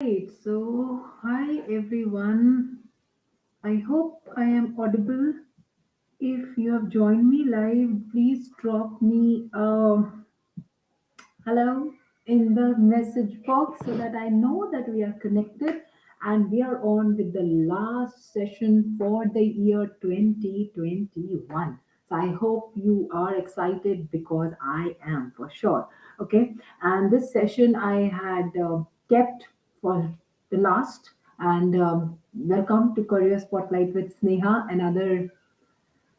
Right, so hi everyone. I hope I am audible. If you have joined me live, please drop me a hello in the message box so that I know that we are connected and we are on with the last session for the year 2021. So I hope you are excited because I am for sure. Okay, and this session I had kept for the last and welcome to Career Spotlight with Sneha, another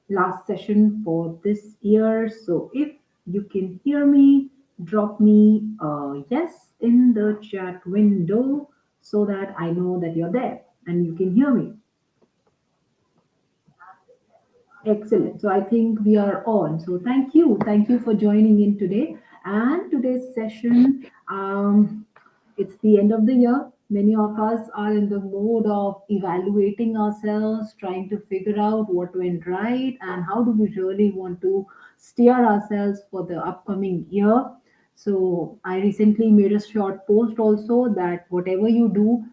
last session for this year. So if you can hear me, drop me a yes in the chat window so that I know that you're there and you can hear me. Excellent. So I think we are on. So thank you. Thank you for joining in today. And today's session, it's the end of the year. Many of us are in the mode of evaluating ourselves, trying to figure out what went right and how do we really want to steer ourselves for the upcoming year. So I recently made a short post also that whatever you do,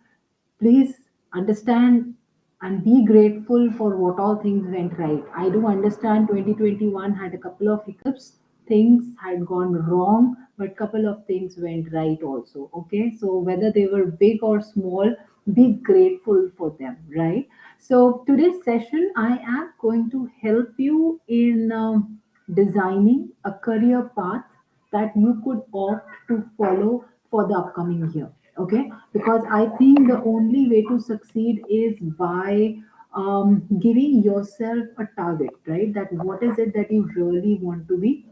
please understand and be grateful for what all things went right. I do understand 2021 had a couple of hiccups. Things had gone wrong, but couple of things went right also. Okay, so whether they were big or small, be grateful for them, right? So today's session, I am going to help you in designing a career path that you could opt to follow for the upcoming year. Okay, because I think the only way to succeed is by giving yourself a target, right? That what is it that you really want to be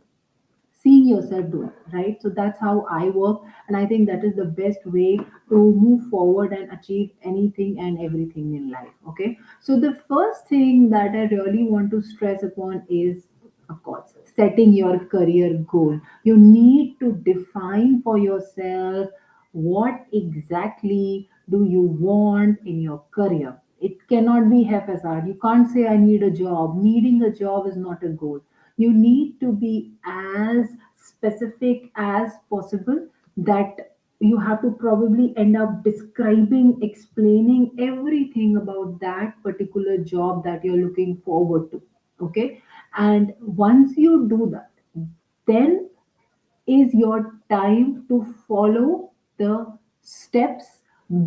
seeing yourself doing, right? So that's how I work, and I think that is the best way to move forward and achieve anything and everything in life. Okay, so the first thing that I really want to stress upon is, of course, setting your career goal. You need to define for yourself what exactly do you want in your career. It cannot be haphazard. You can't say I need a job. Needing a job is not a goal. You need to be as specific as possible, that you have to probably end up describing, explaining everything about that particular job that you're looking forward to. Okay, and once you do that, then is your time to follow the steps,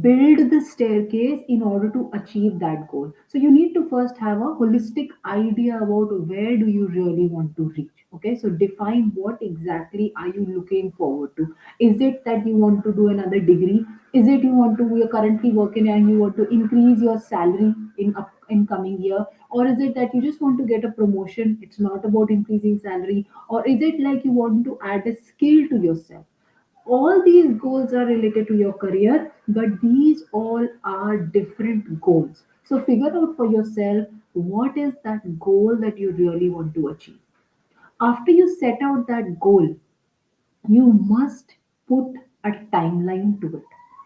build the staircase in order to achieve that goal. So you need to first have a holistic idea about where do you really want to reach. Okay, so define what exactly are you looking forward to. Is it that you want to do another degree? Is it you want to, you're currently working and you want to increase your salary in coming year? Or is it that you just want to get a promotion, it's not about increasing salary? Or is it like you want to add a skill to yourself? All these goals are related to your career, but these all are different goals. So figure out for yourself what is that goal that you really want to achieve. After you set out that goal, you must put a timeline to it.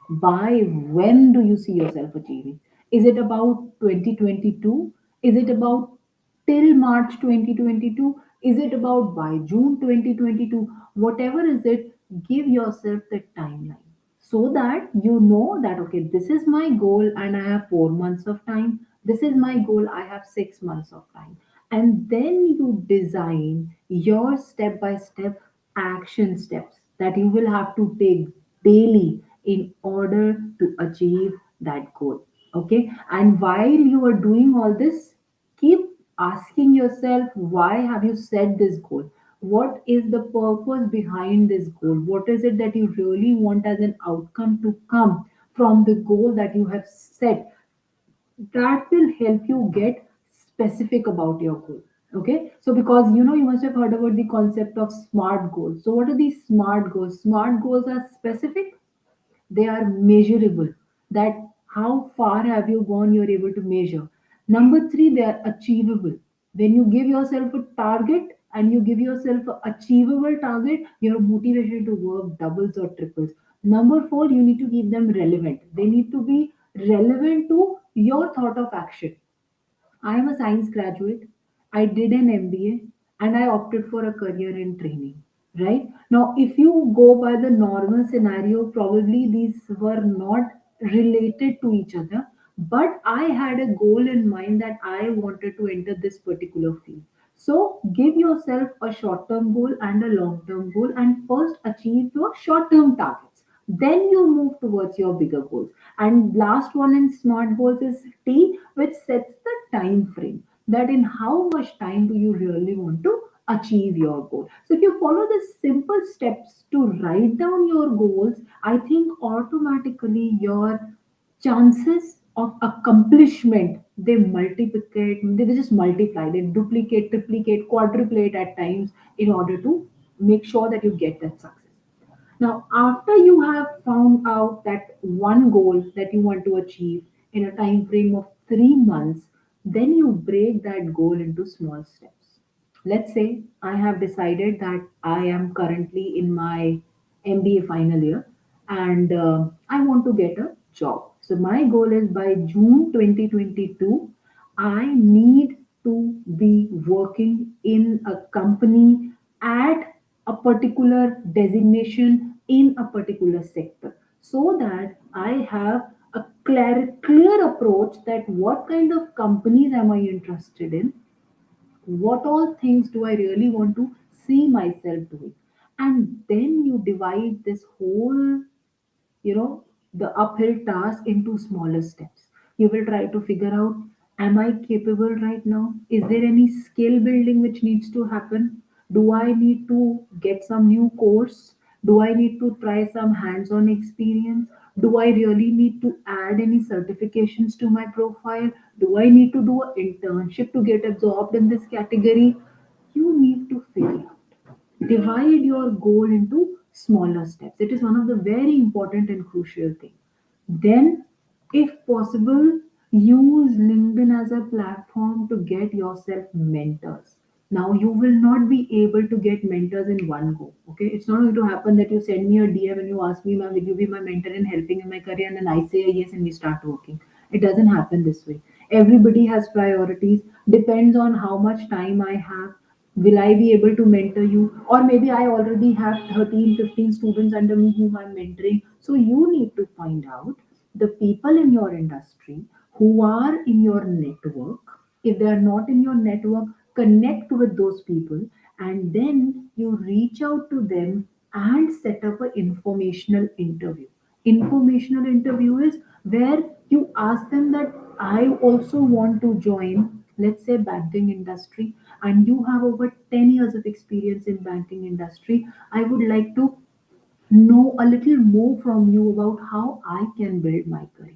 By when do you see yourself achieving? Is it about 2022? Is it about till March 2022? Is it about by June 2022? Whatever is it, give yourself the timeline so that you know that okay, this is my goal and I have 4 months of time. This is my goal, I have 6 months of time. And then you design your step by step action steps that you will have to take daily in order to achieve that goal. Okay, and while you are doing all this, keep asking yourself, why have you set this goal? What is the purpose behind this goal? What is it that you really want as an outcome to come from the goal that you have set? That will help you get specific about your goal. Okay, so because you must have heard about the concept of smart goals. So what are these smart goals? Smart goals are specific, they are measurable, that how far have you gone, you're able to measure. Number three, they are achievable. When you give yourself a target and you give yourself an achievable target, your motivation to work doubles or triples. Number four, you need to keep them relevant. They need to be relevant to your thought of action. I am a science graduate. I did an MBA and I opted for a career in training. Right now, if you go by the normal scenario, probably these were not related to each other, but I had a goal in mind that I wanted to enter this particular field. So give yourself a short term goal and a long term goal, and first achieve your short term targets. Then you move towards your bigger goals. And last one in SMART goals is T, which sets the time frame, that in how much time do you really want to achieve your goal. So if you follow the simple steps to write down your goals, I think automatically your chances of accomplishment, they just multiply, they duplicate, triplicate, quadruplicate at times, in order to make sure that you get that success. Now, after you have found out that one goal that you want to achieve in a time frame of 3 months, then you break that goal into small steps. Let's say I have decided that I am currently in my MBA final year, and I want to get a job. So, my goal is by June 2022, I need to be working in a company at a particular designation in a particular sector, so that I have a clear approach that what kind of companies am I interested in, what all things do I really want to see myself doing. And then you divide this whole, you know, the uphill task into smaller steps. You will try to figure out, am I capable right now? Is there any skill building which needs to happen? Do I need to get some new course? Do I need to try some hands-on experience? Do I really need to add any certifications to my profile? Do I need to do an internship to get absorbed in this category? You need to figure out, divide your goal into smaller steps. It is one of the very important and crucial things. Then, if possible, use LinkedIn as a platform to get yourself mentors. Now, you will not be able to get mentors in one go. Okay, it's not going to happen that you send me a DM and you ask me, "Ma'am, will you be my mentor in helping in my career?" And then I say a yes and we start working. It doesn't happen this way. Everybody has priorities. Depends on how much time I have. Will I be able to mentor you? Or maybe I already have 13, 15 students under me whom I'm mentoring. So you need to find out the people in your industry who are in your network. If they are not in your network, connect with those people, and then you reach out to them and set up an informational interview. Informational interview is where you ask them that I also want to join, let's say, banking industry, and you have over 10 years of experience in banking industry. I would like to know a little more from you about how I can build my career.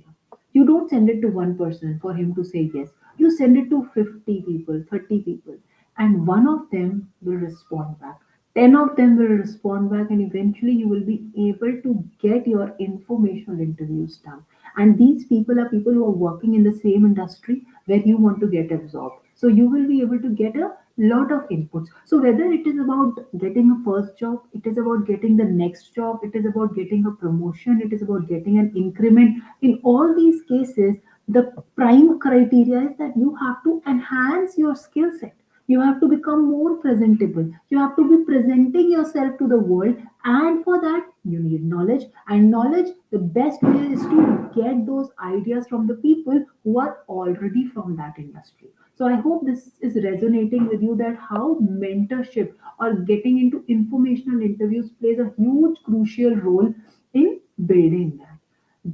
You don't send it to one person for him to say yes. You send it to 50 people, 30 people, and one of them will respond back. 10 of them will respond back, and eventually you will be able to get your informational interviews done. And these people are people who are working in the same industry where you want to get absorbed. So you will be able to get a lot of inputs. So whether it is about getting a first job, it is about getting the next job, it is about getting a promotion, it is about getting an increment. In all these cases, the prime criteria is that you have to enhance your skill set. You have to become more presentable. You have to be presenting yourself to the world, and for that, you need knowledge. And knowledge, the best way is to get those ideas from the people who are already from that industry. So I hope this is resonating with you, that how mentorship or getting into informational interviews plays a huge crucial role in building that.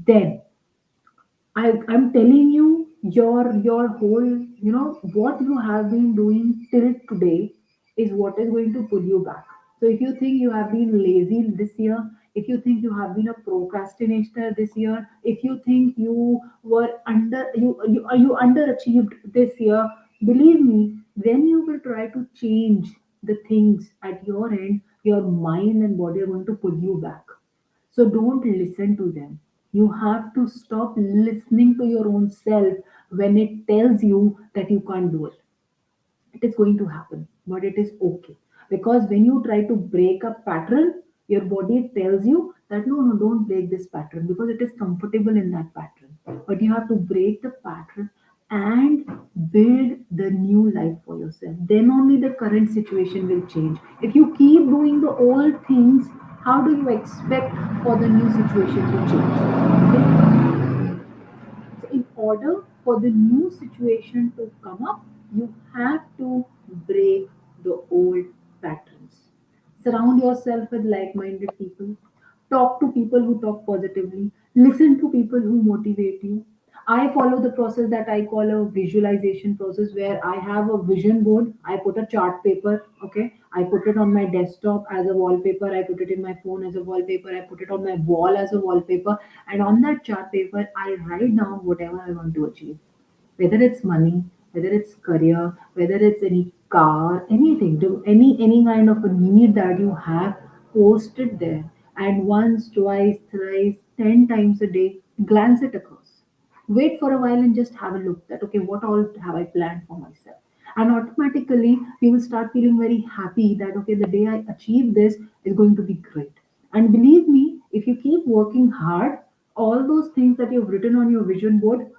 Then I'm telling you, your whole, what you have been doing till today is what is going to pull you back. So if you think you have been lazy this year, if you think you have been a procrastinator this year, if you think you were you underachieved this year, believe me, when you will try to change the things at your end, your mind and body are going to pull you back. So don't listen to them. You have to stop listening to your own self when it tells you that you can't do it. It is going to happen, but it is okay. Because when you try to break a pattern, your body tells you that no, no, don't break this pattern because it is comfortable in that pattern. But you have to break the pattern and build the new life for yourself. Then only the current situation will change. If you keep doing the old things, how do you expect for the new situation to change? Okay? order for the new situation to come up, you have to break the old patterns. Surround yourself with like minded people. Talk to people who talk positively. Listen to people who motivate you. I follow the process that I call a visualization process where I have a vision board. I put a chart paper, okay? I put it on my desktop as a wallpaper. I put it in my phone as a wallpaper. I put it on my wall as a wallpaper. And on that chart paper, I write down whatever I want to achieve, whether it's money, whether it's career, whether it's any car, anything, do any kind of a need that you have, post it there. And once, twice, thrice, 10 times a day, glance it across. Wait for a while and just have a look that okay, what all have I planned for myself? And automatically you will start feeling very happy that okay, the day I achieve this is going to be great. And believe me, if you keep working hard, all those things that you've written on your vision board,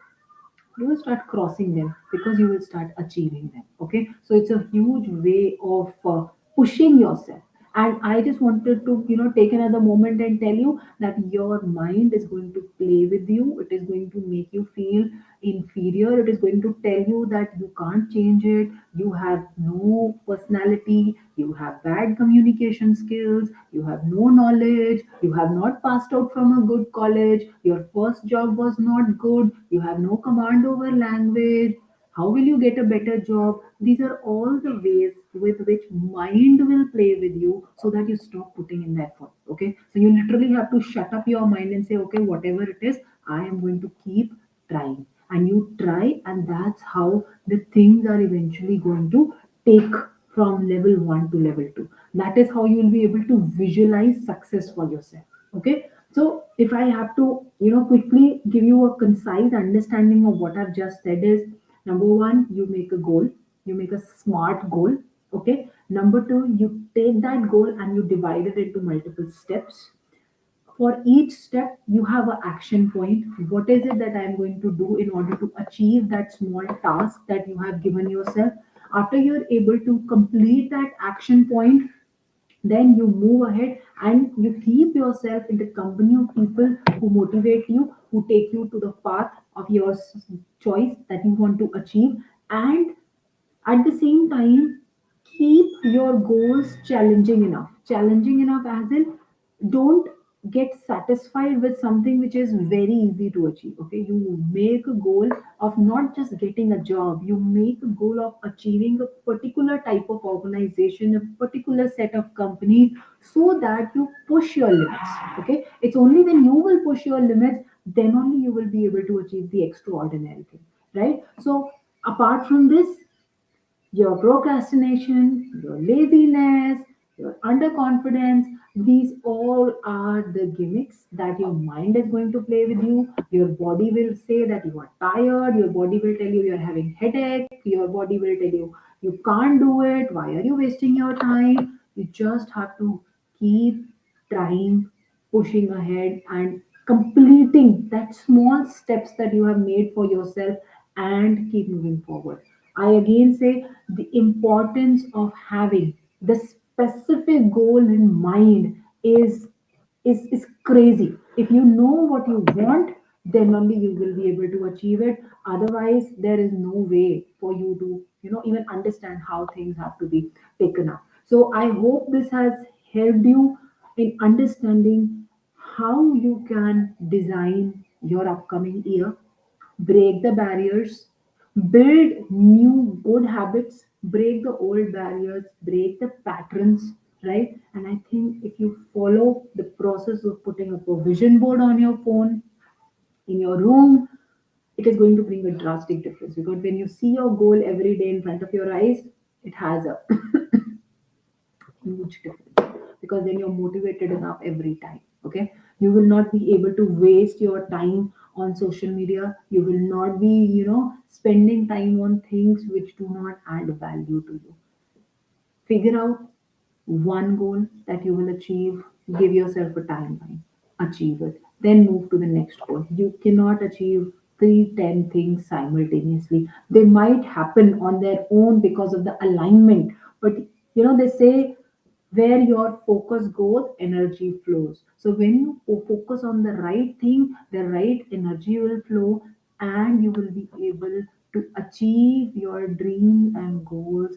you will start crossing them because you will start achieving them. Okay, so it's a huge way of pushing yourself. And I just wanted to take another moment and tell you that your mind is going to play with you. It is going to make you feel inferior. It is going to tell you that you can't change it, you have no personality, you have bad communication skills, you have no knowledge, you have not passed out from a good college, your first job was not good, you have no command over language, how will you get a better job? These are all the ways with which mind will play with you so that you stop putting in the effort. Okay, so you literally have to shut up your mind and say okay, whatever it is, I am going to keep trying. And you try, and that's how the things are eventually going to take from level 1 to level 2. That is how you will be able to visualize success for yourself. Okay, so if I have to quickly give you a concise understanding of what I've just said is, number 1, you make a goal, you make a smart goal. Okay, number 2, you take that goal and you divide it into multiple steps. For each step you have an action point. What is it that I'm going to do in order to achieve that small task that you have given yourself? After you're able to complete that action point, then you move ahead and you keep yourself in the company of people who motivate you, who take you to the path of your choice that you want to achieve. And at the same time, keep your goals challenging enough as in, don't get satisfied with something which is very easy to achieve. Okay, you make a goal of not just getting a job, you make a goal of achieving a particular type of organization, a particular set of companies, so that you push your limits. Okay, it's only when you will push your limits, then only you will be able to achieve the extraordinary thing, right? So apart from this, your procrastination, your laziness, your underconfidence, these all are the gimmicks that your mind is going to play with you. Your body will say that you are tired, your body will tell you you're having headache, your body will tell you you can't do it, why are you wasting your time? You just have to keep trying, pushing ahead and completing that small steps that you have made for yourself and keep moving forward. I again say the importance of having the specific goal in mind is crazy. If you know what you want, then only you will be able to achieve it. Otherwise, there is no way for you to even understand how things have to be taken up. So I hope this has helped you in understanding how you can design your upcoming year, break the barriers, build new good habits, break the old barriers, break the patterns, right? And I think if you follow the process of putting up a vision board on your phone, in your room, it is going to bring a drastic difference, because when you see your goal every day in front of your eyes, it has a huge difference, because then you're motivated enough every time. Okay, you will not be able to waste your time on social media. You will not be spending time on things which do not add value to you. Figure out one goal that you will achieve, give yourself a timeline, achieve it, then move to the next goal. You cannot achieve 3, 10 things simultaneously. They might happen on their own because of the alignment, but they say where your focus goes, energy flows. So when you focus on the right thing, the right energy will flow, and you will be able to achieve your dreams and goals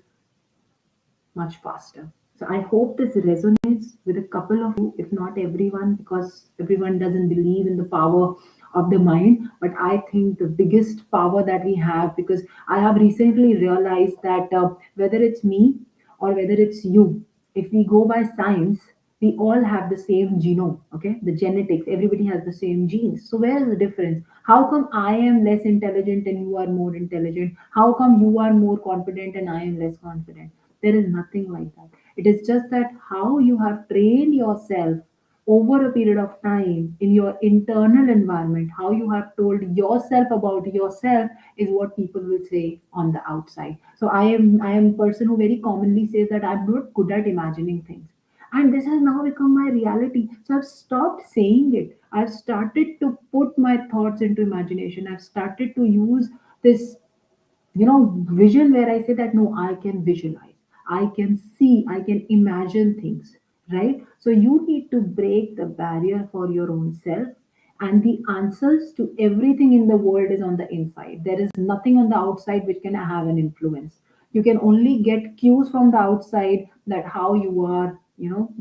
much faster. So I hope this resonates with a couple of you, if not everyone, because everyone doesn't believe in the power of the mind. But I think the biggest power that we have, because I have recently realized that whether it's me or whether it's you, if we go by science, we all have the same genome, okay? The genetics, everybody has the same genes. So where is the difference? How come I am less intelligent and you are more intelligent? How come you are more confident and I am less confident? There is nothing like that. It is just that how you have trained yourself over a period of time in your internal environment, how you have told yourself about yourself is what people will say on the outside. So I am a person who very commonly says that I'm not good at imagining things. And this has now become my reality. So I've stopped saying it. I've started to put my thoughts into imagination. I've started to use this vision, where I say that no, I can visualize, I can see, I can imagine things, right? So you need to break the barrier for your own self, and the answers to everything in the world is on the inside. There is nothing on the outside which can have an influence. You can only get cues from the outside, that how you are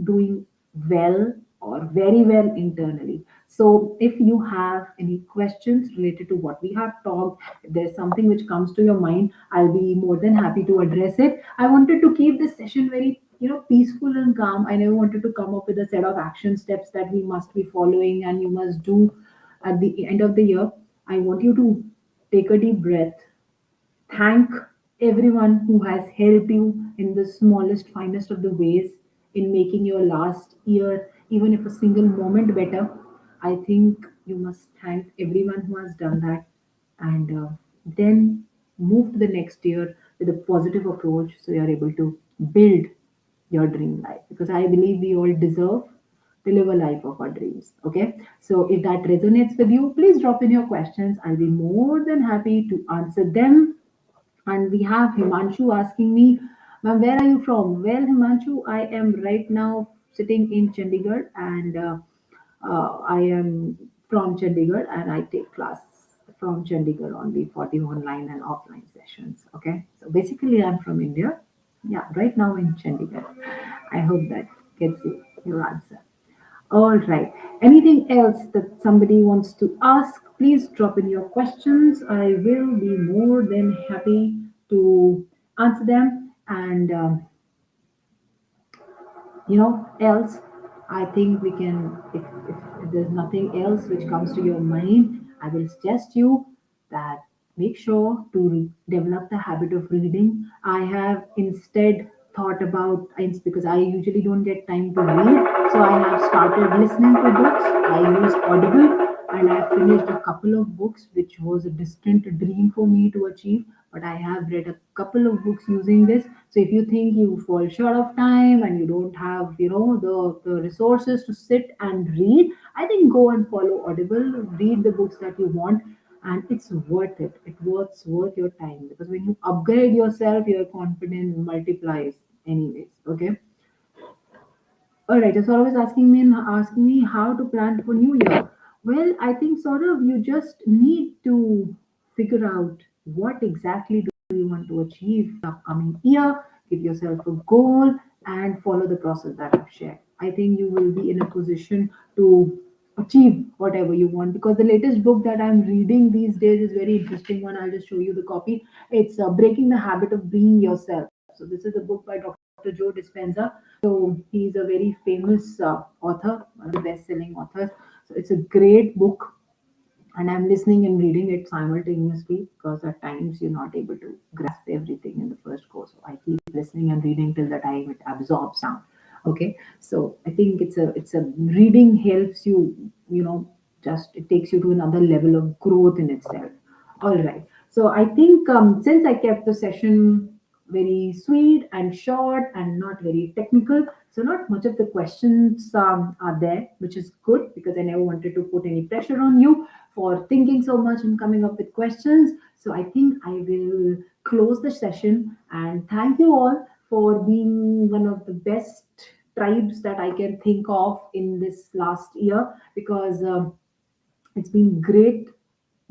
doing well or very well internally. So if you have any questions related to what we have talked, if there's something which comes to your mind, I'll be more than happy to address it. I wanted to keep this session very peaceful and calm. I never wanted to come up with a set of action steps that we must be following and you must do at the end of the year. I want you to take a deep breath, thank everyone who has helped you in the smallest, finest of the ways in making your last year, even if a single moment, better. I think you must thank everyone who has done that, and then move to the next year with a positive approach so you're able to build your dream life, because I believe we all deserve to live a life of our dreams. Okay, so if that resonates with you, please drop in your questions. I'll be more than happy to answer them. And we have Himanshu asking me, ma'am, where are you from? Well, Himanshu, I am right now sitting in Chandigarh, and I am from Chandigarh, and I take classes from Chandigarh only for the online and offline sessions. Okay, so basically, I'm from India. Yeah, right now in Chandigarh. I hope that gets you your answer. All right. Anything else that somebody wants to ask, please drop in your questions. I will be more than happy to answer them. And else, I think we can, if there's nothing else which comes to your mind, I will suggest you that make sure to develop the habit of reading. I have instead thought about, because I usually don't get time to read, so I have started listening to books. I use Audible, and I finished a couple of books, which was a distant dream for me to achieve. But I have read a couple of books using this. So if you think you fall short of time and you don't have, the resources to sit and read, I think go and follow Audible, read the books that you want, and it's worth it. Worth your time, because when you upgrade yourself, your confidence multiplies anyways. Okay. All right, it's always asking me how to plan for New Year. Well, I think sort of you just need to figure out what exactly do you want to achieve the upcoming year. Give yourself a goal and follow the process that I've shared. I think you will be in a position to achieve whatever you want, because the latest book that I'm reading these days is very interesting one. I'll just show you the copy. It's Breaking the Habit of Being Yourself. So this is a book by Dr. Joe Dispenza. So he's a very famous author, one of the best-selling authors. So it's a great book, and I'm listening and reading it simultaneously, because at times you're not able to grasp everything in the first go. So I keep listening and reading till the time it absorbs down. Okay, so I think it's a reading helps you, just it takes you to another level of growth in itself. All right. So I think since I kept the session very sweet and short and not very technical, so not much of the questions are there, which is good, because I never wanted to put any pressure on you for thinking so much and coming up with questions. So I think I will close the session, and thank you all for being one of the best tribes that I can think of in this last year, because it's been great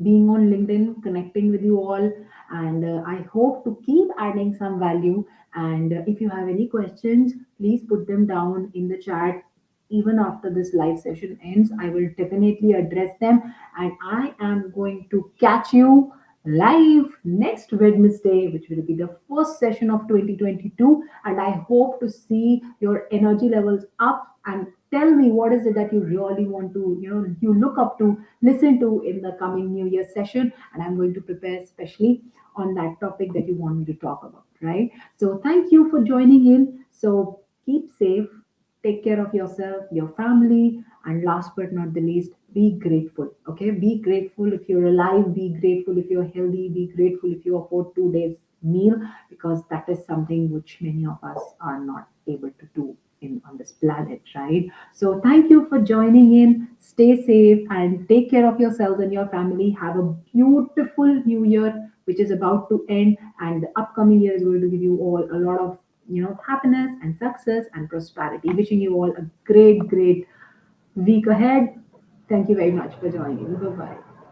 being on LinkedIn, connecting with you all, and I hope to keep adding some value. And if you have any questions, please put them down in the chat. Even after this live session ends, I will definitely address them, and I am going to catch you live next Wednesday, which will be the first session of 2022. And I hope to see your energy levels up, and tell me what is it that you really want to, you look up to, listen to in the coming New Year session. And I'm going to prepare especially on that topic that you want me to talk about, right? So thank you for joining in. So keep safe, take care of yourself, your family, and last but not the least, be grateful. Okay, be grateful if you're alive, be grateful if you're healthy, be grateful if you afford 2 days meal, because that is something which many of us are not able to do in on this planet, right? So thank you for joining in. Stay safe and take care of yourselves and your family. Have a beautiful new year which is about to end, and the upcoming year is going to give you all a lot of happiness and success and prosperity. Wishing you all a great week ahead. Thank you very much for joining. Bye bye.